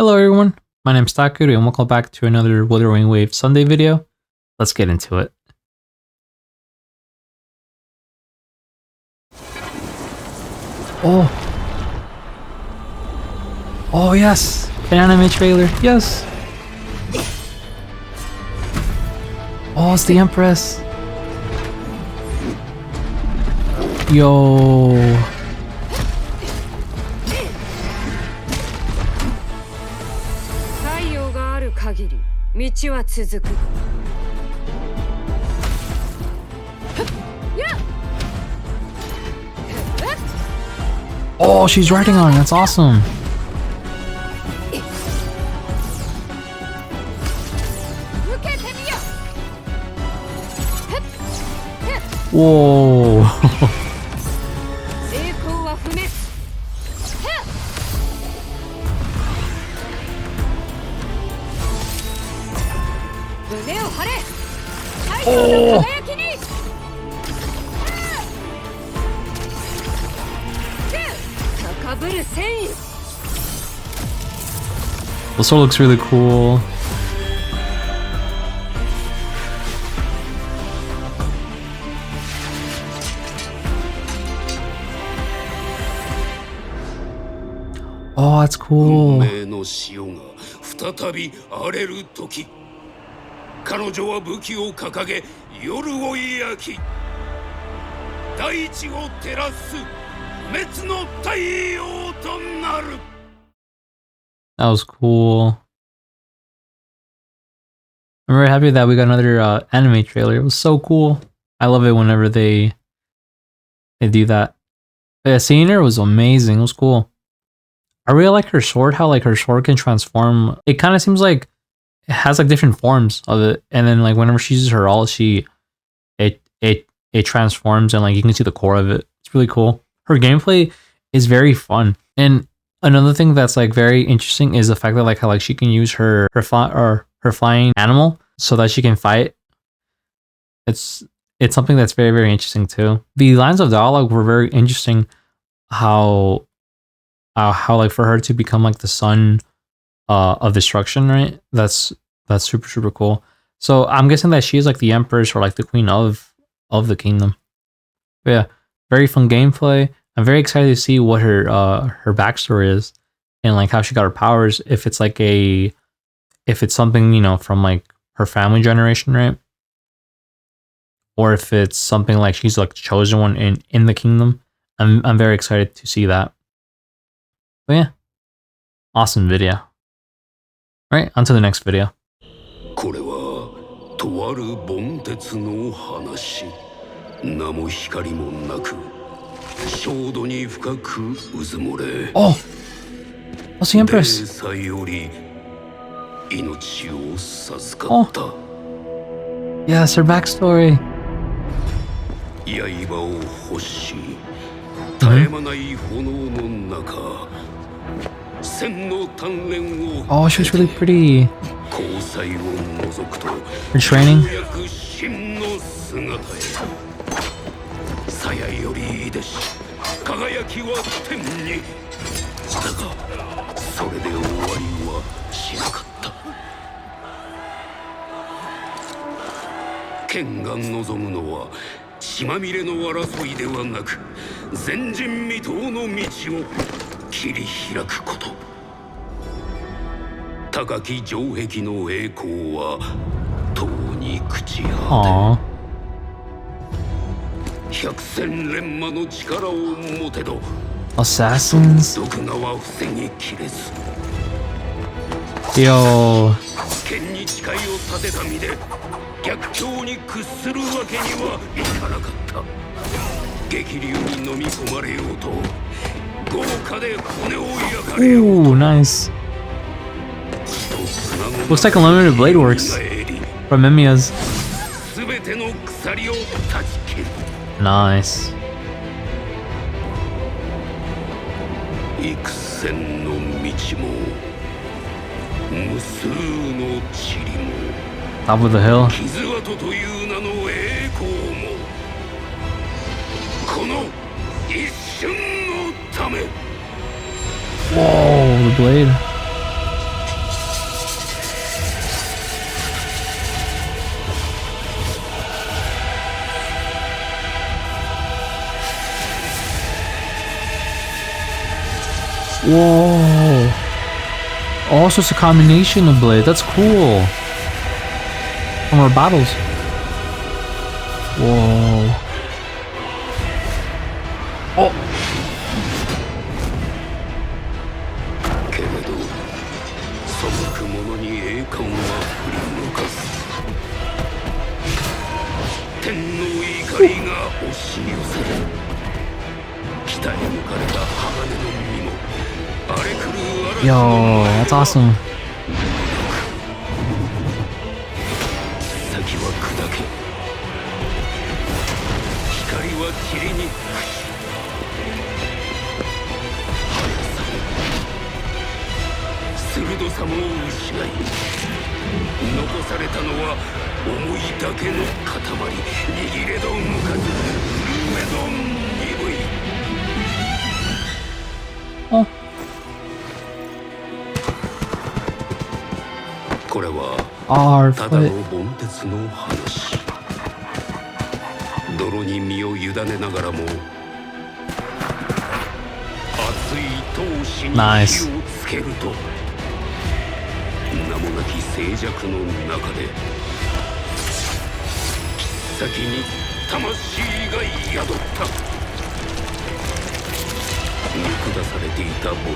Hello everyone, my name is Takeru and welcome back to another Wuthering Waves Sunday video. Let's get into it. Oh yes, an anime trailer, yes. Oh, it's the Empress. Yo. Oh, she's riding on it. That's awesome. Whoa. Oh. The sword looks really cool. Oh, that's cool. That was cool. I'm very happy that we got another anime trailer. It was so cool. I love it whenever they do that. Yeah, seeing her was amazing. It was cool. I really like her sword, how like her sword can transform. It kind of seems like it has like different forms of it, and then like whenever she uses her ult, it transforms and like you can see the core of it. It's really cool. Her gameplay is very fun, and another thing that's like very interesting is the fact that like how like she can use her flying animal so that she can fight. It's something that's very, very interesting too. The lines of dialogue were very interesting. How like for her to become like the son of destruction, right? That's super, super cool. So I'm guessing that she is like the empress or like the queen of the kingdom. But yeah, very fun gameplay. I'm very excited to see what her backstory is and like how she got her powers. If it's like if it's something, you know, from like her family generation, right? Or if it's something like she's like the chosen one in the kingdom. I'm very excited to see that. But yeah, awesome video. All right, on to the next video. Oh, what's the Empress? Oh, yes, her backstory. Oh, she's really pretty. Her training. Aww. Assassins? Yo. Ooh, nice. Looks like Unlimited Blade Works from Mimiya's. Nice. Top of the hill. Whoa, the blade. Whoa. Oh, so it's a combination of blades. That's cool. From our battles. Whoa. Oh. Yo, that's awesome. Oh. Our foot. Nice.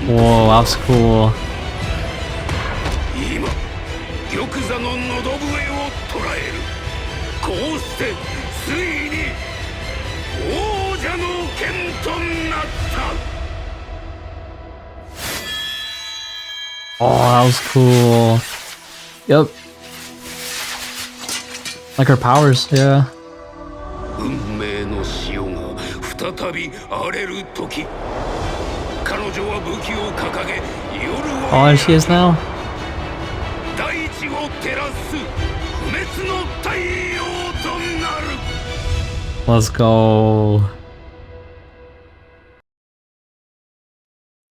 Whoa, that was cool. Oh, that was cool. Yep. Like her powers, yeah. Oh, there she is now. Let's go.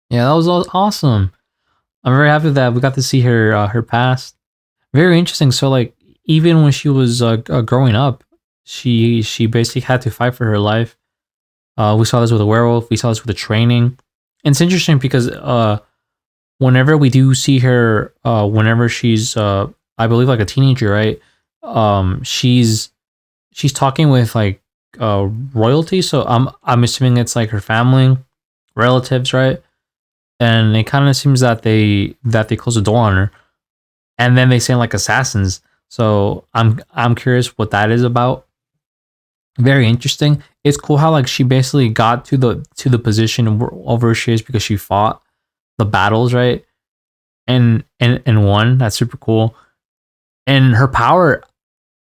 Yeah, that was awesome. I'm very happy that we got to see her her past. Very interesting. So like even when she was growing up, she basically had to fight for her life. We saw this with a werewolf. We saw this with the training. And it's interesting because whenever we do see her, whenever she's I believe like a teenager, right? She's talking with like royalty. So I'm assuming it's like her family, relatives, right? And it kind of seems that they close the door on her, and then they say like assassins. So I'm curious what that is about. Very interesting. It's cool how like she basically got to the position of where she is because she fought the battles, right? And won. That's super cool. And her power,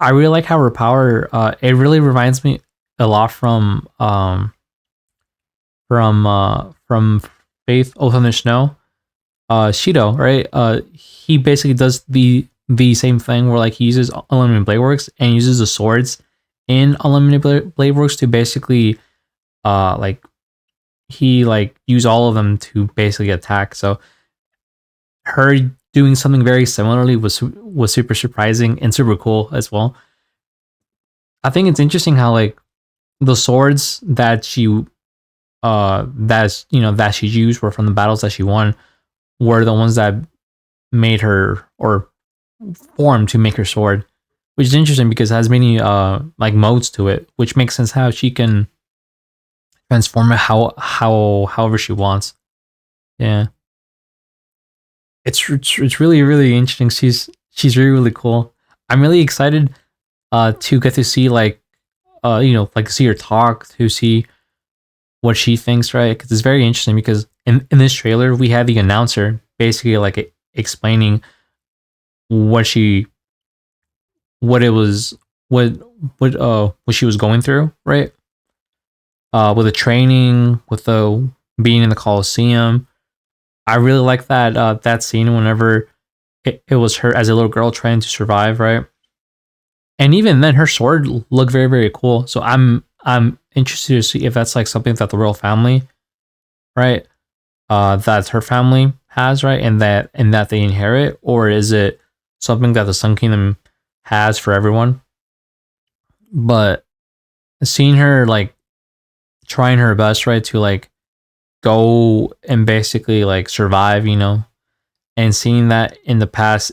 I really like how her power. It really reminds me a lot from Faith Oath on the Snow. Shido, right? He basically does the same thing where like he uses unlimited blade works and uses the swords in unlimited blade works to basically like he like use all of them to basically attack. So her doing something very similarly was super surprising and super cool as well. I think it's interesting how like the swords that she that she used were from the battles that she won, were the ones that made her or formed to make her sword, which is interesting because it has many like modes to it, which makes sense how she can transform it however she wants. Yeah, it's really interesting. She's really cool. I'm really excited to get to see like like see her talk, to see what she thinks, right? Because it's very interesting because in this trailer we had the announcer basically like explaining what she what it was what she was going through, right? With the training, with the being in the Coliseum. I really like that that scene whenever it was her as a little girl trying to survive, right? And even then her sword looked very cool. So I'm interested to see if that's like something that the royal family, right? That her family has, right? And that they inherit, or is it something that the Sun Kingdom has for everyone? But seeing her like trying her best, right, to like go and basically like survive, you know, and seeing that in the past,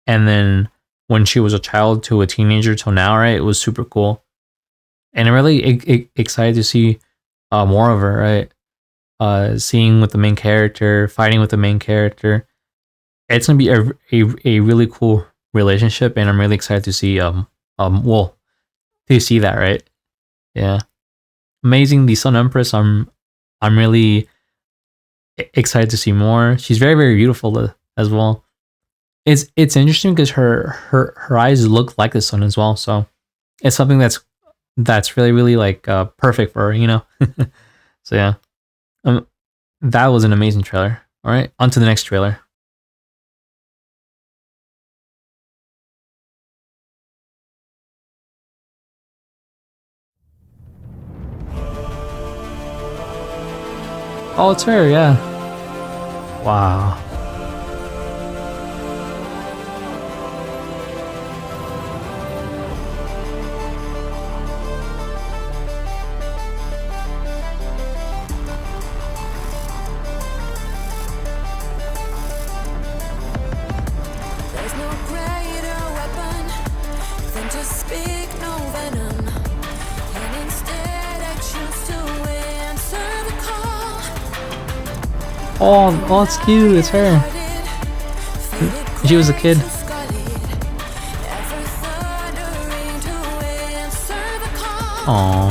and then when she was a child to a teenager till now, right? It was super cool, and I'm really excited to see more of her, right? Seeing with the main character, fighting with the main character. It's gonna be a really cool relationship, and I'm really excited to see well, to see that, right? Yeah, amazing. The Sun Empress. I'm really excited to see more. She's very beautiful as well. It's interesting because her eyes look like the sun as well. So it's something that's really like perfect for her, you know. So yeah, um, that was an amazing trailer. All right, on to the next trailer. Oh, it's her, yeah. Wow. There's no greater weapon than to speak no venom, and instead I choose to answer the call. Oh, it's cute. It's her. She was a kid. Aww.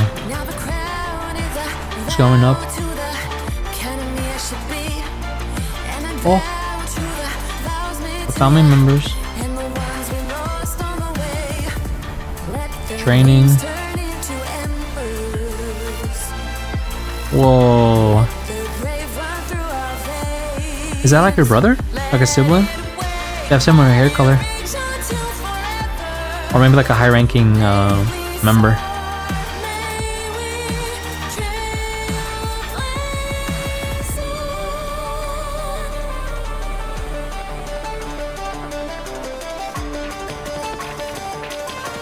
She's going up. Oh. The family members. Training. Whoa. Is that like your brother? Like a sibling? They have similar hair color. Or maybe like a high-ranking member.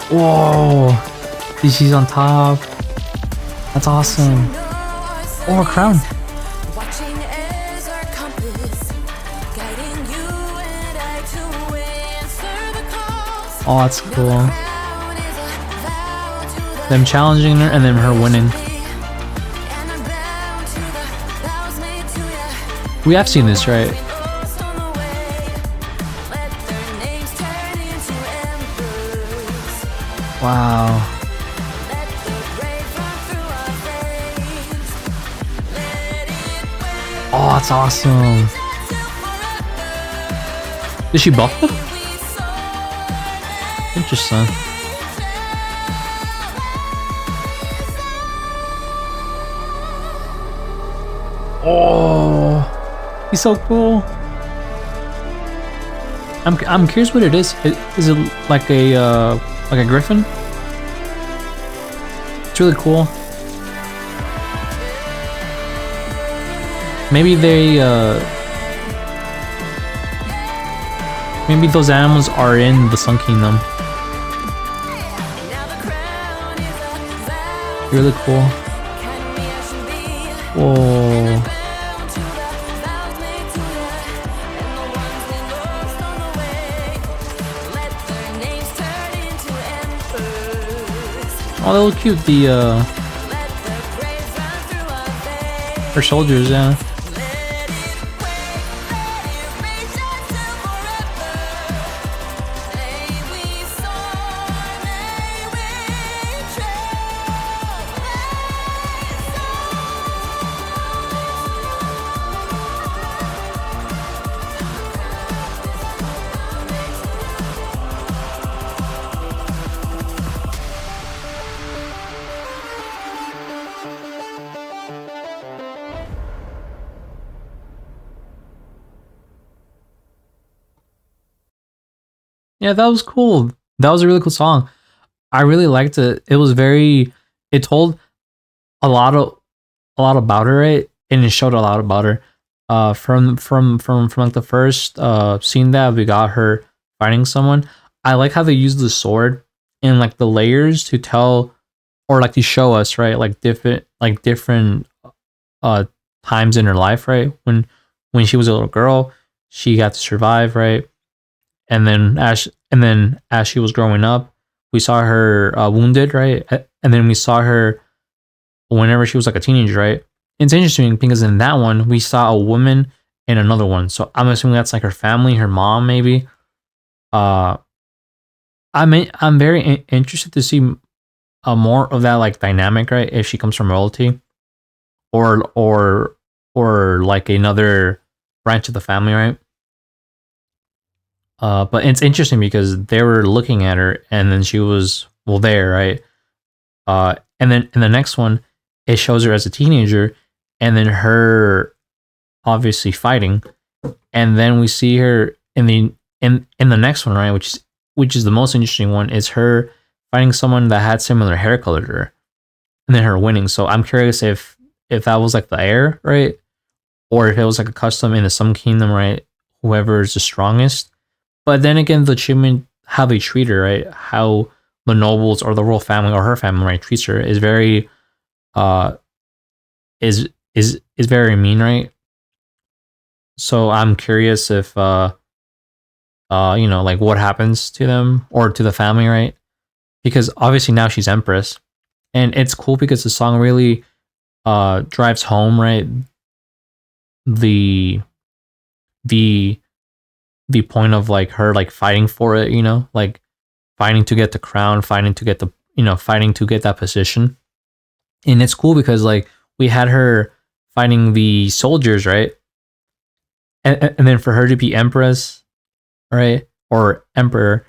Whoa! She's on top. That's awesome. Oh, a crown. Oh, that's cool. Them challenging her and then her winning. We have seen this, right? Wow. Oh, that's awesome. Did she buff it? Interesting. Oh, he's so cool. I'm curious what it is. Is it like a griffin? It's really cool. Maybe they maybe those animals are in the Sun Kingdom. Really cool. Whoa. Oh, they look cute. The her soldiers, yeah. Yeah, that was cool. That was a really cool song. I really liked it. It was very. It told a lot about her, right? And it showed a lot about her. From like the first scene that we got her fighting someone. I like how they used the sword and like the layers to tell, or like to show us, right? Like different times in her life, right? When she was a little girl, she got to survive, right? And then as she was growing up, we saw her wounded, right? And then we saw her whenever she was like a teenager, right? It's interesting because in that one we saw a woman and another one, so I'm assuming that's like her family, her mom, maybe. Uh, I'm very interested to see more of that like dynamic, right? If she comes from royalty, or like another branch of the family, right? But it's interesting because they were looking at her, and then she was there, right? And then in the next one, it shows her as a teenager, and then her obviously fighting, and then we see her in the next one, right? Which is the most interesting one, is her fighting someone that had similar hair color to her, and then her winning. So I'm curious if that was like the heir, right? Or if it was like a custom in the Sun Kingdom, right? Whoever is the strongest. But then again, the treatment, how they treat her, right? How the nobles or the royal family or her family, right, treats her is very, uh, is very mean, right? So I'm curious if, like what happens to them or to the family, right? Because obviously now she's empress, and it's cool because the song really, drives home, right? The the the point of like her like fighting for it, like fighting to get the crown, fighting to get fighting to get that position. And it's cool because like we had her fighting the soldiers, right? And then for her to be empress, right? Or emperor,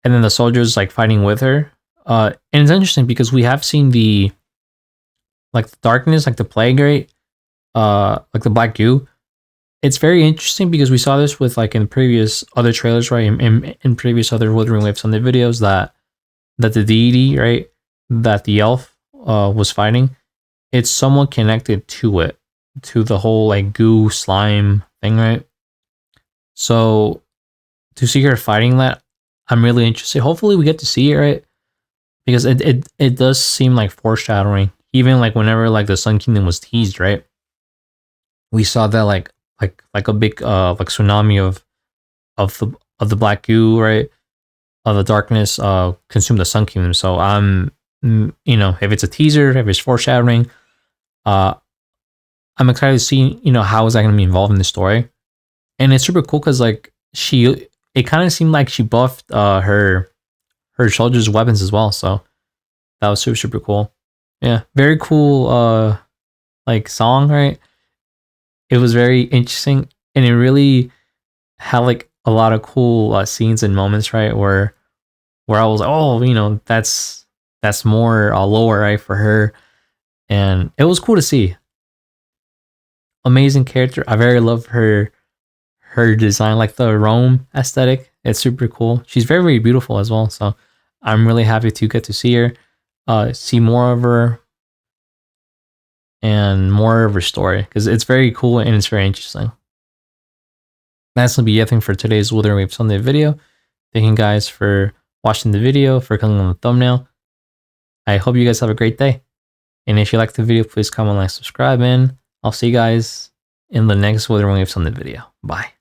and then the soldiers like fighting with her. And it's interesting because we have seen the like the darkness, like the plague, right? Like the black goo. It's very interesting because we saw this with like in previous other trailers, right? In previous other Wuthering Waves Sunday videos that the deity, right? That the elf was fighting, it's somewhat connected to it, to the whole like goo slime thing, right? So to see her fighting that, I'm really interested. Hopefully we get to see it, right? Because it does seem like foreshadowing. Even like whenever like the Sun Kingdom was teased, right? We saw that like a big like tsunami of the black goo, right? Of the darkness consume the Sun Kingdom. So if it's a teaser, if it's foreshadowing, uh I'm excited to see, how is that going to be involved in the story. And it's super cool because like it kind of seemed like she buffed her soldiers' weapons as well. So that was super cool. Yeah, very cool like song, right? It was very interesting, and it really had like a lot of cool scenes and moments, right? Where I was like, oh, that's more lower, right, for her, and it was cool to see. Amazing character. I very love her design, like the Rome aesthetic. It's super cool. She's very, very beautiful as well. So I'm really happy to get to see her, see more of her, and more of her story because it's very cool and it's very interesting. That's gonna be everything for today's Wuthering Waves Sunday video. Thank you guys for watching the video, for clicking on the thumbnail. I hope you guys have a great day. And if you liked the video, please comment, like, subscribe, and I'll see you guys in the next Wuthering Waves Sunday video. Bye.